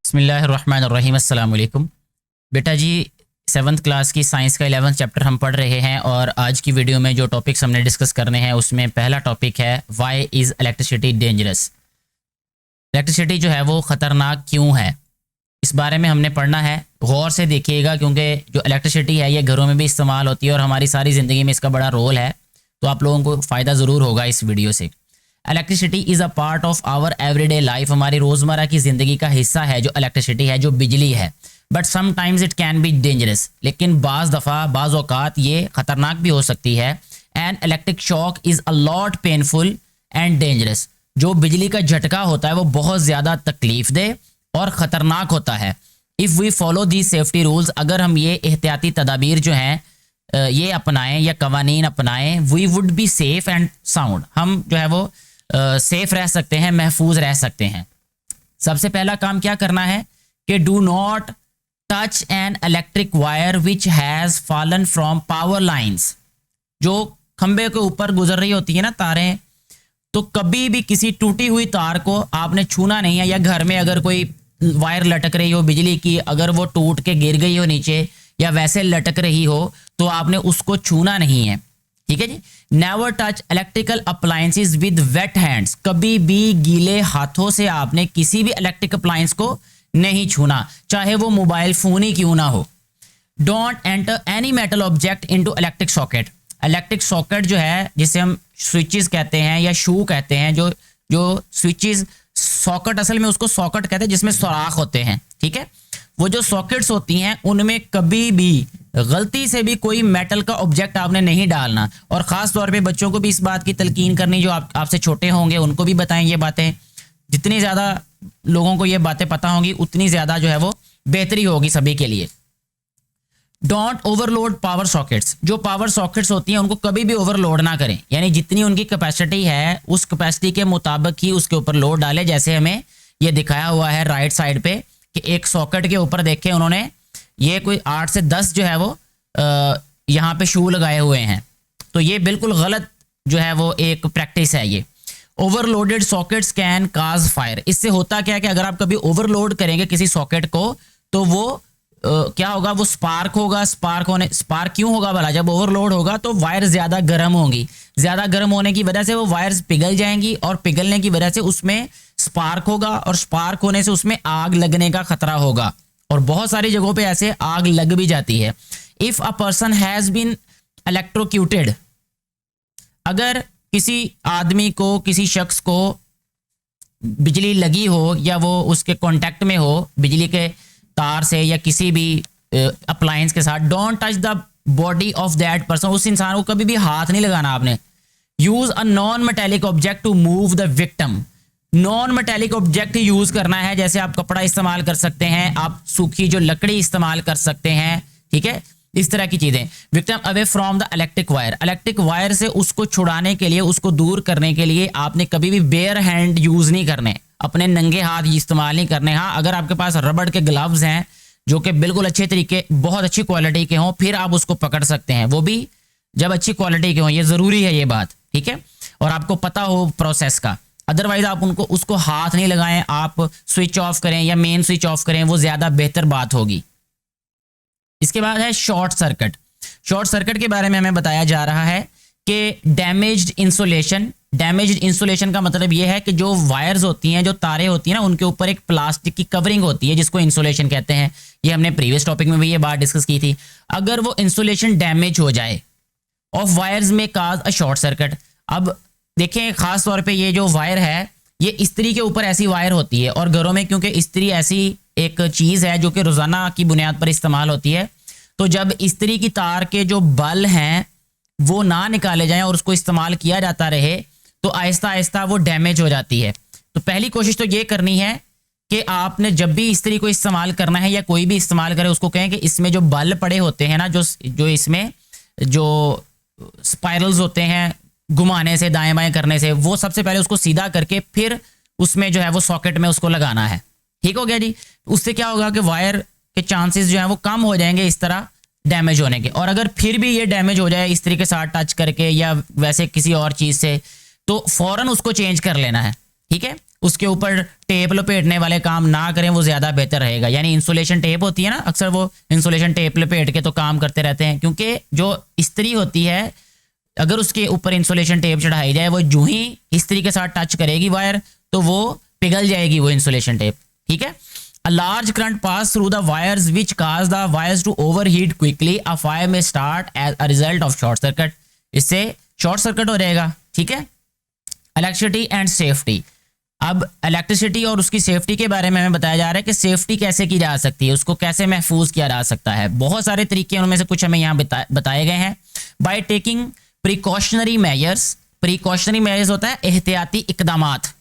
बिस्मिल्लाहिर्रहमानिर्रहीम अस्सलाम वालेकुम। बेटा जी 7th क्लास की साइंस का 11th चैप्टर हम पढ़ रहे हैं और आज की वीडियो में जो टॉपिक्स हमने डिस्कस करने हैं उसमें पहला टॉपिक है why is electricity dangerous. Electricity जो है वो ख़तरनाक क्यों है, इस बारे में हमने पढ़ना है। गौर से देखिएगा क्योंकि जो इलेक्ट्रिसिटी है ये घरों में भी इस्तेमाल होती है और हमारी सारी ज़िंदगी में इसका बड़ा रोल है, तो आप लोगों को फ़ायदा ज़रूर होगा इस वीडियो से। Electricity is a part of our everyday life, हमारी रोज़मर्रा की ज़िंदगी का हिस्सा है जो इलेक्ट्रिसिटी है, जो बिजली है। But sometimes it can be dangerous, लेकिन बाज़ दफ़ा बाज़ औक़ात ये ख़तरनाक भी हो सकती है। And electric shock is a lot painful and dangerous, जो बिजली का झटका होता है वो बहुत ज़्यादा तकलीफ दे और ख़तरनाक होता है। If we follow the safety rules, अगर हम ये एहतियाती तदाबीर जो हैं ये अपनाएं या कवानीन अपनाएं, we would be safe and sound, हम जो है वो सेफ़ रह सकते हैं, महफूज रह सकते हैं। सबसे पहला काम क्या करना है कि do not touch an electric wire which has fallen from power lines, जो खंबे के ऊपर गुजर रही होती है ना तारें, तो कभी भी किसी टूटी हुई तार को आपने छूना नहीं है। या घर में अगर कोई वायर लटक रही हो बिजली की, अगर वो टूट के गिर गई हो नीचे या वैसे लटक रही हो तो आपने उसको छूना नहीं है, ठीक है जी। Never touch electrical appliances with wet hands, कभी भी गीले हाथों से आपने किसी भी इलेक्ट्रिक अप्लायंस को नहीं छूना, चाहे वो मोबाइल फ़ोन ही क्यों ना हो। Don't enter any metal object into electric socket, electric socket जो है जिसे हम स्विचेस कहते हैं या शू कहते हैं, जो स्विचेस सॉकेट, असल में उसको सॉकेट कहते हैं जिसमें सुराख होते हैं, ठीक है। वो जो सॉकेट्स होती हैं उनमें कभी भी गलती से भी कोई मेटल का ऑब्जेक्ट आपने नहीं डालना। और ख़ास तौर पे बच्चों को भी इस बात की तलकीन करनी, जो आपसे छोटे होंगे उनको भी बताएं ये बातें। जितनी ज़्यादा लोगों को ये बातें पता होंगी उतनी ज़्यादा जो है वो बेहतरी होगी सभी के लिए। डोंट ओवरलोड पावर सॉकेट्स, जो पावर सॉकेट्स होती हैं उनको कभी भी ओवरलोड ना करें, यानी जितनी उनकी कैपेसिटी है उस कैपेसिटी के मुताबिक ही उसके ऊपर लोड डालें। जैसे हमें ये दिखाया हुआ है राइट साइड पे कि एक सॉकेट के ऊपर देखें उन्होंने ये कोई 8 से 10 जो है वो यहाँ पे शू लगाए हुए हैं, तो ये बिल्कुल गलत जो है वो एक प्रैक्टिस है। ये overloaded sockets can cause fire, इससे होता क्या है कि अगर आप कभी ओवरलोड करेंगे किसी सॉकेट को तो वो क्या होगा, वो स्पार्क होगा। स्पार्क क्यों होगा भला, जब ओवरलोड होगा तो वायर ज़्यादा गर्म होंगी, ज़्यादा गर्म होने की वजह से वो वायर्स पिघल जाएंगी और पिघलने की वजह से उसमें स्पार्क होगा और स्पार्क होने से उसमें आग लगने का खतरा होगा। और बहुत सारी जगहों पे ऐसे आग लग भी जाती है। If a person has been electrocuted, अगर किसी आदमी को, किसी शख्स को बिजली लगी हो या वो उसके कांटेक्ट में हो बिजली के तार से या किसी भी अप्लायंस के साथ, don't touch the body of that person, उस इंसान को कभी भी हाथ नहीं लगाना आपने। Use a non metallic object to move the victim, non metallic object use करना है। जैसे आप कपड़ा इस्तेमाल कर सकते हैं, आप सूखी जो लकड़ी इस्तेमाल कर सकते हैं, ठीक है, इस तरह की चीज़ें। Victim away from the electric wire, electric wire से उसको छुड़ाने के लिए, उसको दूर करने के लिए आपने कभी भी बेयर हैंड यूज़ नहीं करने, अपने नंगे हाथ इस्तेमाल नहीं करने। हाँ, अगर आपके पास रबड़ के ग्लव्स हैं जो कि बिल्कुल अच्छे तरीके, बहुत अच्छी क्वालिटी के हों, फिर आप उसको पकड़ सकते हैं, वो भी जब अच्छी क्वालिटी के हों, ये ज़रूरी है ये बात, ठीक है, और आपको पता हो प्रोसेस का। अदरवाइज आप उसको हाथ नहीं लगाएं, आप स्विच ऑफ करें या मेन स्विच ऑफ करें, वो ज़्यादा बेहतर बात होगी। इसके बाद है शॉर्ट सर्किट। शॉर्ट सर्किट के बारे में हमें बताया जा रहा है कि डैमेज्ड इंसुलेशन, डैमेज्ड इंसुलेशन का मतलब ये है कि जो वायर्स होती हैं, जो तारें होती हैं ना, उनके ऊपर एक प्लास्टिक की कवरिंग होती है जिसको इंसुलेशन कहते हैं। ये हमने प्रीवियस टॉपिक में भी ये बात डिस्कस की थी। अगर वो इंसुलेशन डैमेज हो जाए ऑफ वायर्स में काज अ शॉर्ट सर्किट। अब देखें, ख़ास तौर पे ये जो वायर है ये इस्त्री के ऊपर ऐसी वायर होती है, और घरों में क्योंकि इस्त्री ऐसी एक चीज़ है जो कि रोज़ाना की बुनियाद पर इस्तेमाल होती है, तो जब इस्त्री की तार के जो बल हैं वो ना निकाले जाएं और उसको इस्तेमाल किया जाता रहे तो आहिस्ता आहिस्ता वो डैमेज हो जाती है। तो पहली कोशिश तो ये करनी है कि आपने जब भी इस्त्री को इस्तेमाल करना है या कोई भी इस्तेमाल करे उसको कहें कि इसमें जो बल पड़े होते हैं ना, जो इसमें जो स्पाइरल्स होते हैं घुमाने से, दाएं बाएं करने से, वो सबसे पहले उसको सीधा करके फिर उसमें जो है वो सॉकेट में उसको लगाना है। ठीक हो गया जी। उससे क्या होगा कि वायर के चांसेस जो हैं वो कम हो जाएंगे इस तरह डैमेज होने के। और अगर फिर भी ये डैमेज हो जाए इस्त्री के साथ टच करके या वैसे किसी और चीज़ से, तो फ़ौरन उसको चेंज कर लेना है, ठीक है। उसके ऊपर टेप लपेटने वाले काम ना करें, वो ज़्यादा बेहतर रहेगा। यानी इंसुलेशन टेप होती है ना, अक्सर वो इंसुलेशन टेप लपेट के तो काम करते रहते हैं, क्योंकि जो इस्त्री होती है अगर उसके ऊपर इंसुलेशन टेप चढ़ाई जाए, वो जूं ही इस्त्री के साथ टच करेगी वायर तो वो पिघल जाएगी वो इंसुलेशन टेप, ठीक है। A large current pass through the wires which cause the wires to overheat quickly. A fire may start as a result of short circuit. इससे शॉर्ट सर्किट हो जाएगा, ठीक है। Electricity and safety. अब electricity और उसकी सेफ्टी के बारे में हमें बताया जा रहा है कि सेफ्टी कैसे की जा सकती है, उसको कैसे महफूज किया जा सकता है। बहुत सारे तरीके उनमें से कुछ हमें यहाँ बताए गए हैं। By taking precautionary measures. Precautionary measures होता है एहतियाती इकदामात।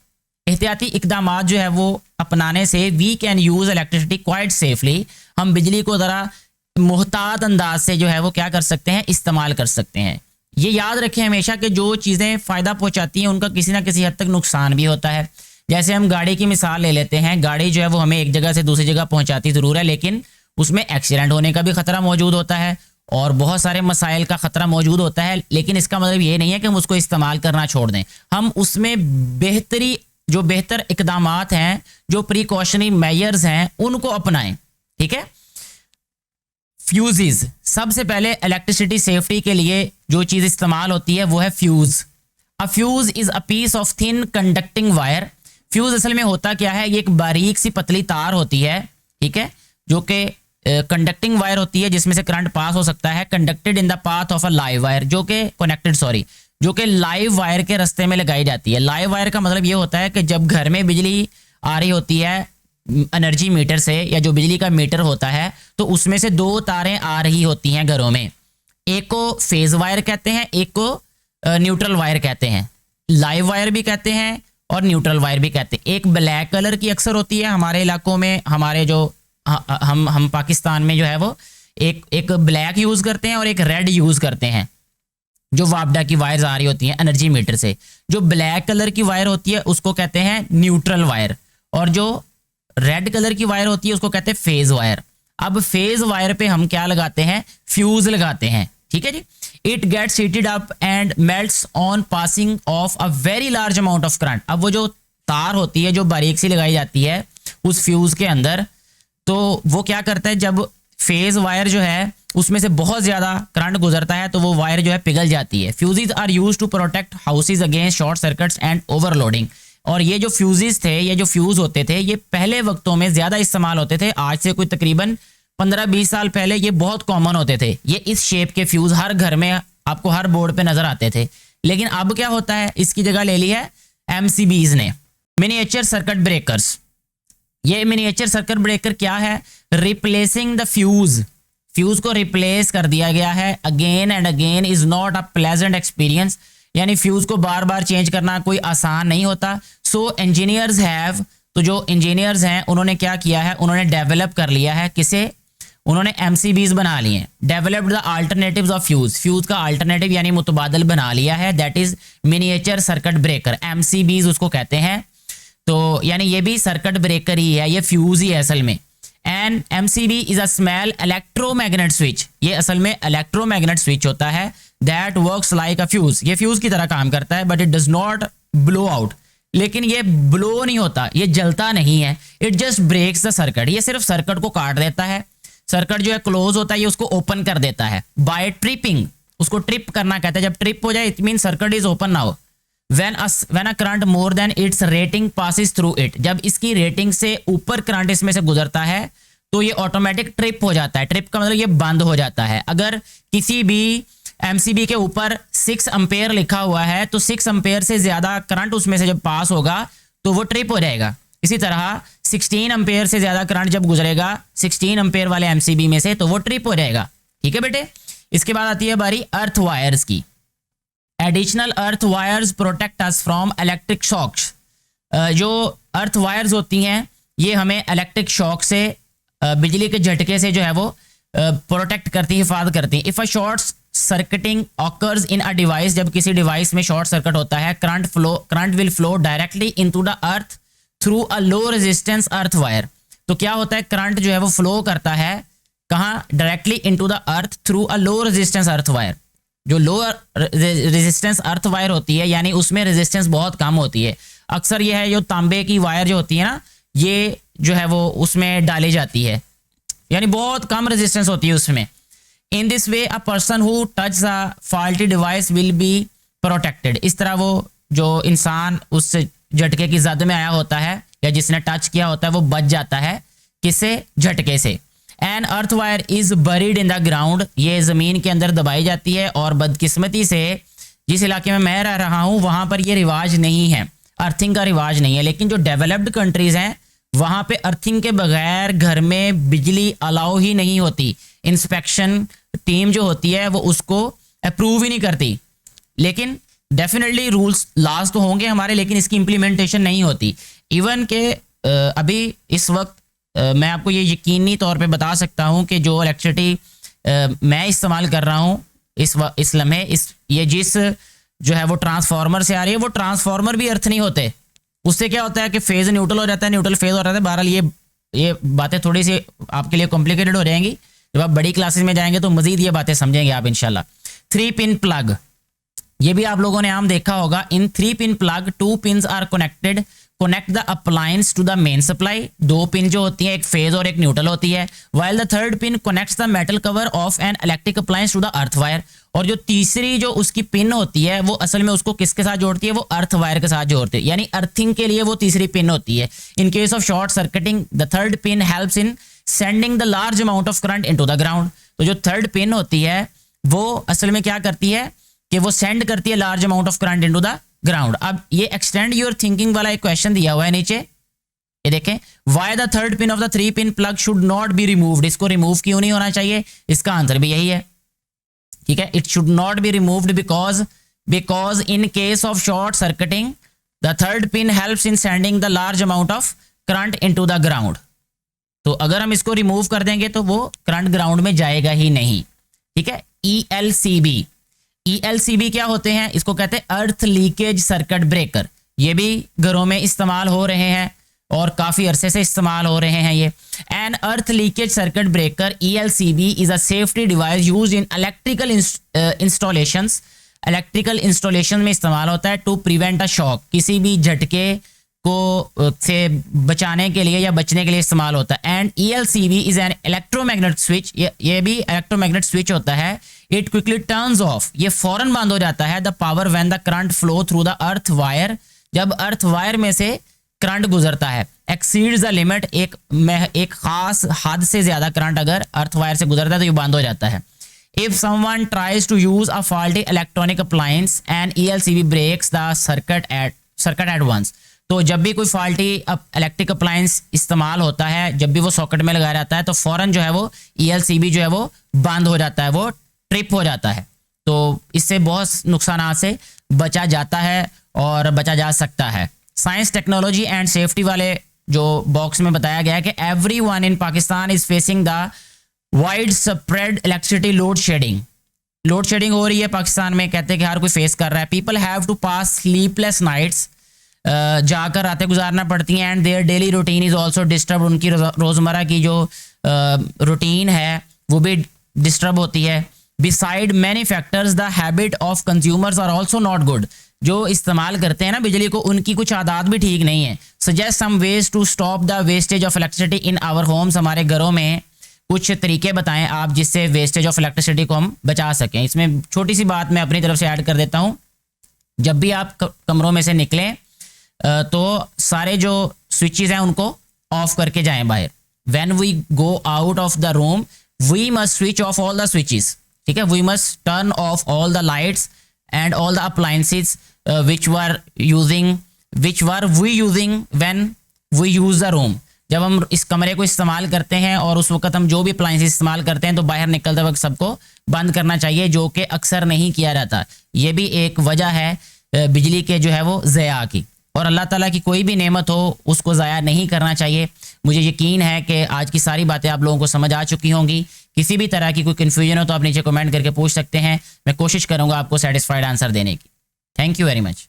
एहतियाती इकदामात जो है वो अपनाने से we can use electricity quite safely. हम बिजली को ज़रा मुहतात अंदाज से जो है वो क्या कर सकते हैं, इस्तेमाल कर सकते हैं। ये याद रखें हमेशा कि जो चीज़ें फ़ायदा पहुंचाती हैं उनका किसी ना किसी हद तक नुकसान भी होता है। जैसे हम गाड़ी की मिसाल ले लेते हैं, गाड़ी जो है वो हमें एक जगह से दूसरी जगह पहुंचाती ज़रूर है, लेकिन उसमें एक्सीडेंट होने का भी ख़तरा मौजूद होता है और बहुत सारे मसाइल का ख़तरा मौजूद होता है। लेकिन इसका मतलब ये नहीं है कि हम उसको इस्तेमाल करना छोड़ दें। हम उसमें बेहतर इकदामात हैं, जो प्रिकॉशनरी मेजर्स हैं, उनको अपनाएं, ठीक है। फ्यूजेस। सबसे पहले इलेक्ट्रिसिटी सेफ्टी के लिए जो चीज़ इस्तेमाल होती है वो है fuse. A fuse is a piece of thin conducting wire. Fuse असल में होता क्या है, ये एक बारीक सी पतली तार होती है, ठीक है, जो कि कंडक्टिंग वायर होती है जिसमें से करंट पास हो सकता है। Conducted in the path of a live wire, जो कि लाइव वायर के रास्ते में लगाई जाती है। लाइव वायर का मतलब ये होता है कि जब घर में बिजली आ रही होती है एनर्जी मीटर से, या जो बिजली का मीटर होता है, तो उसमें से दो तारें आ रही होती हैं घरों में। एक को फेज वायर कहते हैं, एक को न्यूट्रल वायर कहते हैं। लाइव वायर भी कहते हैं और न्यूट्रल वायर भी कहते हैं। एक ब्लैक कलर की अक्सर होती है हमारे इलाकों में, हमारे जो हम पाकिस्तान में जो है वो एक ब्लैक यूज़ करते हैं और एक रेड यूज़ करते हैं। जो वापडा की वायर्स आ रही होती हैं एनर्जी मीटर से, जो ब्लैक कलर की वायर होती है उसको कहते हैं न्यूट्रल वायर, और जो रेड कलर की वायर होती है उसको कहते हैं फेज वायर। अब फेज वायर पे हम क्या लगाते हैं, फ्यूज लगाते हैं, ठीक है जी। It gets heated up and melts on passing off a very large amount of current. अब वो जो तार होती है जो बारीक सी लगाई जाती है उस फ्यूज के अंदर, तो वो क्या करता है, जब फेज वायर जो है उसमें से बहुत ज़्यादा करंट गुजरता है तो वो वायर जो है पिघल जाती है। Fuses are used to protect houses against short circuits and overloading. और ये जो फ्यूजेज थे, ये जो फ्यूज होते थे, ये पहले वक्तों में ज़्यादा इस्तेमाल होते थे। आज से कोई तकरीबन 15-20 साल पहले ये बहुत कॉमन होते थे। ये इस शेप के फ्यूज हर घर में आपको हर बोर्ड पे नजर आते थे। लेकिन अब क्या होता है, इसकी जगह ले ली है MCBs ने, मिनिएचर सर्किट ब्रेकर्स। ये मिनिएचर सर्किट ब्रेकर क्या है, रिप्लेसिंग द फ्यूज। फ्यूज को रिप्लेस कर दिया गया है। Again and again is not a pleasant experience. यानी फ्यूज को बार बार चेंज करना कोई आसान नहीं होता। सो इंजीनियर्स हैव, तो जो इंजीनियर्स हैं उन्होंने क्या किया है, उन्होंने डेवलप कर लिया है, किसे, उन्होंने MCBs बना लिए हैं। Developed the alternatives of fuse. Fuse का अल्टरनेटिव यानी मुतबादल बना लिया है, that is miniature circuit breaker. MCBs उसको कहते हैं। तो यानी ये भी सर्किट ब्रेकर ही है, ये फ्यूज ही है असल में। And MCB is a small electromagnet switch. ये असल में इलेक्ट्रोमैग्नेट स्विच होता है, that works like a fuse. ये फ्यूज की तरह काम करता है, but it does not blow out. लेकिन ये ब्लो नहीं होता, ये जलता नहीं है। It just breaks the circuit. ये सिर्फ सर्किट को काट देता है। सर्किट जो है क्लोज होता है, ये उसको ओपन कर देता है बाय ट्रिपिंग। उसको ट्रिप करना कहते हैं। जब ट्रिप हो जाए it mean circuit is open now. when a current more than its rating passes through it, जब इसकी रेटिंग से ऊपर करंट इसमें से गुजरता है तो ये ऑटोमेटिक ट्रिप हो जाता है। ट्रिप का मतलब ये बंद हो जाता है। अगर किसी भी MCB के ऊपर 6 एम्पेयर लिखा हुआ है तो 6 एम्पेयर से ज्यादा करंट उसमें से जब पास होगा तो वो ट्रिप हो जाएगा। इसी तरह 16 एम्पेयर से ज्यादा करंट जब गुजरेगा 16 एम्पेयर वाले MCB में से तो वो ट्रिप हो जाएगा, ठीक है बेटे। इसके बाद आती है बारी अर्थ वायर्स की। Additional earth wires protect us from electric shocks. जो अर्थ वायर्स होती हैं ये हमें इलेक्ट्रिक शॉक से, बिजली के झटके से जो है वो प्रोटेक्ट करती है, हिफाजत करती है। If a short circuiting occurs in a device, जब किसी डिवाइस में शॉर्ट सर्किट होता है, current will flow directly into the earth through a low resistance earth wire. तो क्या होता है, करंट जो है वो फ्लो करता है कहाँ, directly into the earth through a low resistance earth wire. जो लो रेजिस्टेंस अर्थ वायर होती है यानी उसमें रेजिस्टेंस बहुत कम होती है। अक्सर ये है जो तांबे की वायर जो होती है ना, ये जो है वो उसमें डाली जाती है, यानी बहुत कम रेजिस्टेंस होती है उसमें। In this way a person who touch the faulty device will be protected. इस तरह वो जो इंसान उस झटके की जद में आया होता है या जिसने टच किया होता है वो बच जाता है किससे, झटके से। An earth wire is buried in the ground, ये जमीन के अंदर दबाई जाती है। और बदकिस्मती से जिस इलाके में मैं रह रहा हूँ वहां पर ये रिवाज नहीं है, अर्थिंग का रिवाज नहीं है। लेकिन जो डेवलप्ड कंट्रीज हैं वहां पे अर्थिंग के बगैर घर में बिजली अलाउ ही नहीं होती। इंस्पेक्शन टीम जो होती है वो उसको अप्रूव ही नहीं करती। लेकिन डेफिनेटली रूल्स लाज तो होंगे हमारे, लेकिन इसकी इम्प्लीमेंटेशन नहीं होती। इवन के अभी इस वक्त मैं आपको ये यकीनी तौर पे बता सकता हूँ कि जो इलेक्ट्रिसिटी मैं इस्तेमाल कर रहा हूँ इस लम्हे, ये जिस जो है वो ट्रांसफार्मर से आ रही है, वो ट्रांसफार्मर भी अर्थ नहीं होते। उससे क्या होता है कि फेज न्यूट्रल हो जाता है, न्यूट्रल फेज हो जाता है। बहरहाल ये बातें थोड़ी सी आपके लिए कॉम्प्लिकेटेड हो जाएंगी, जब आप बड़ी क्लासेस में जाएंगे तो मजीद ये बातें समझेंगे आप इंशाल्लाह। 3 पिन प्लग, ये भी आप लोगों ने आम देखा होगा। In 3 pin plug 2 pin are connected, connect the appliance to the main supply. 2 pin जो होती है एक फेज और एक न्यूट्रल होती है। While the third pin connects the metal cover of an electric appliance to the earth wire. और जो तीसरी जो उसकी पिन होती है वो असल में उसको किसके साथ जोड़ती है, वो अर्थ वायर के साथ जोड़ती है, यानी अर्थिंग के लिए वो तीसरी पिन होती है। In case of short circuiting the third pin helps in sending the large amount of current into the ground. तो जो थर्ड पिन होती है वो असल में क्या करती है कि वो सेंड करती है large amount of current into the ground. अब ये एक्सटेंड योर थिंकिंग वाला एक क्वेश्चन दिया हुआ है नीचे, ये देखें, why the third pin of the 3 pin plug should not be removed. इसको रिमूव क्यों नहीं होना चाहिए, इसका आंसर भी यही है, ठीक है। It should not be removed because in case of short circuiting the third pin helps in sending the large amount of current into the ground. तो अगर हम इसको रिमूव कर देंगे तो वो करंट ग्राउंड में जाएगा ही नहीं, ठीक है। ELCB क्या होते हैं, इसको कहते हैं अर्थ लीकेज सर्किट ब्रेकर। ये भी घरों में इस्तेमाल हो रहे हैं और काफी अरसे से इस्तेमाल हो रहे हैं ये। An earth leakage circuit breaker ELCB is a safety device used in electrical installations. Electrical installation में इस्तेमाल होता है टू प्रिवेंट अ शॉक, किसी भी झटके को से बचाने के लिए या बचने के लिए इस्तेमाल होता है। And ELCB is an electromagnet switch, ये भी इलेक्ट्रोमैग्नेट स्विच होता है। इट क्विकली टर्न्स ऑफ, ये फौरन बंद हो जाता है the power when the current flow through the earth wire, जब अर्थ वायर में से करंट गुजरता है। एक्सीड्स द लिमिट, एक खास हद से ज्यादा करंट अगर अर्थ वायर से गुजरता है तो ये बंद हो जाता है। If someone tries to use a faulty electronic appliance and ELCB breaks the circuit at once. तो जब भी कोई फॉल्टी इलेक्ट्रिक अप्लायंस इस्तेमाल होता है, जब भी वो सॉकेट में लगाया जाता है तो फौरन जो है वो ELCB जो है वो बंद हो जाता है, वो ट्रिप हो जाता है। तो इससे बहुत नुकसान से बचा जाता है और बचा जा सकता है। साइंस टेक्नोलॉजी एंड सेफ्टी वाले जो बॉक्स में बताया गया है कि everyone in Pakistan is facing the wide spread electricity load shedding. Load shedding हो रही है पाकिस्तान में, कहते हैं कि हर कोई फेस कर रहा है। People have to pass sleepless nights, जाकर रातें गुजारना पड़ती हैं। And their daily routine is also disturb, उनकी रोजमर्रा की जो रूटीन है वो भी डिस्टर्ब होती है। Beside many factors the habit of consumers are also not good, जो इस्तेमाल करते हैं ना बिजली को, उनकी कुछ आदत भी ठीक नहीं है। Suggest some ways to stop the wastage of electricity in our homes, हमारे घरों में कुछ तरीके बताएं आप जिससे वेस्टेज ऑफ इलेक्ट्रिसिटी को हम बचा सकें। इसमें छोटी सी बात मैं अपनी तरफ से ऐड कर देता हूँ, जब भी आप कमरों में से निकलें तो सारे जो स्विचेस हैं उनको ऑफ करके जाएं बाहर। When we go out of the room we must switch off all the switches, ठीक है। We must turn off all the lights and all the appliances which were we using when we use the room। जब हम इस कमरे को इस्तेमाल करते हैं और उस वक्त हम जो भी अप्लायंसेस इस्तेमाल करते हैं तो बाहर निकलते वक्त सबको बंद करना चाहिए, जो कि अक्सर नहीं किया जाता। ये भी एक वजह है बिजली के जो है वो ज़या की, और अल्लाह ताला की कोई भी नेमत हो उसको ज़ाया नहीं करना चाहिए। मुझे यकीन है कि आज की सारी बातें आप लोगों को समझ आ चुकी होंगी। किसी भी तरह की कोई कन्फ्यूजन हो तो आप नीचे कमेंट करके पूछ सकते हैं, मैं कोशिश करूँगा आपको सेटिस्फाइड आंसर देने की। Thank you very much.